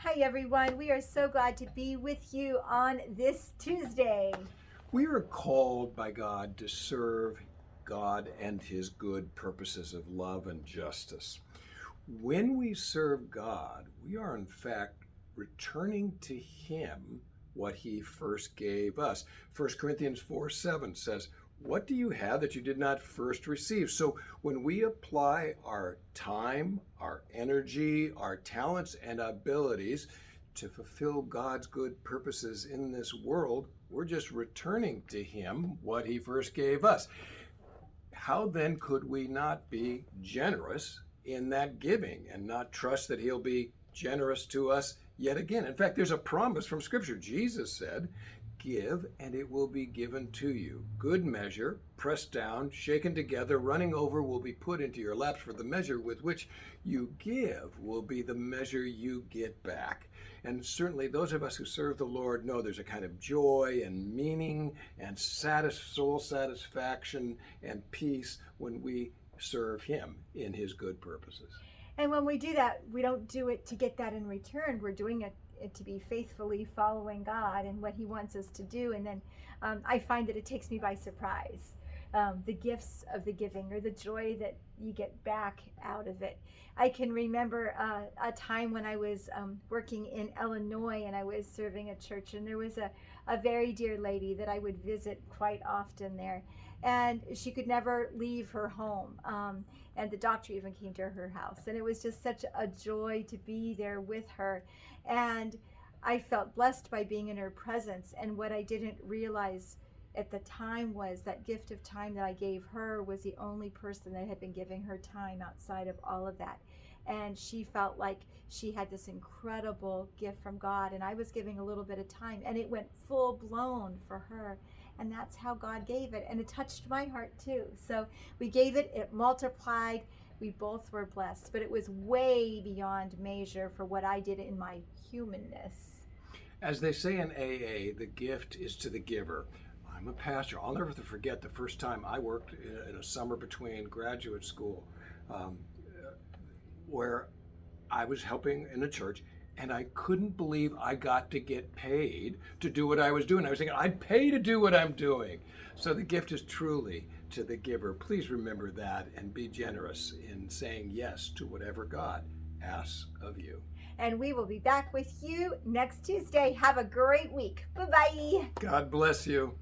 Hi everyone, we are so glad to be with you on this Tuesday. We are called by God to serve God and His good purposes of love and justice. When we serve God, we are in fact returning to Him what He first gave us. 1 Corinthians 4:7 says, "What do you have that you did not first receive?" So when we apply our time, our energy, our talents, and abilities to fulfill God's good purposes in this world, we're just returning to Him what He first gave us. How then could we not be generous in that giving and not trust that He'll be generous to us yet again? In fact, there's a promise from Scripture. Jesus said, "Give, and it will be given to you. Good measure, pressed down, shaken together, running over, will be put into your laps. For the measure with which you give will be the measure you get back." And certainly those of us who serve the Lord know there's a kind of joy and meaning and soul satisfaction and peace when we serve Him in His good purposes. And when we do that, we don't do it to get that in return. We're doing it to be faithfully following God and what He wants us to do. And then I find that it takes me by surprise. The gifts of the giving, or the joy that you get back out of it. I can remember a time when I was working in Illinois and I was serving a church, and there was a very dear lady that I would visit quite often there, and she could never leave her home, and the doctor even came to her house, and it was just such a joy to be there with her. And I felt blessed by being in her presence. And what I didn't realize at the time was that gift of time that I gave her was the only person that had been giving her time outside of all of that. And she felt like she had this incredible gift from God, and I was giving a little bit of time, and it went full blown for her. And that's how God gave it, and it touched my heart too. So we gave it, it multiplied, we both were blessed, but it was way beyond measure for what I did in my humanness. As they say in AA, the gift is to the giver. I'm a pastor. I'll never forget the first time I worked in a summer between graduate school, where I was helping in a church, and I couldn't believe I got to get paid to do what I was doing. I was thinking, I'd pay to do what I'm doing. So the gift is truly to the giver. Please remember that and be generous in saying yes to whatever God asks of you. And we will be back with you next Tuesday. Have a great week. Bye-bye. God bless you.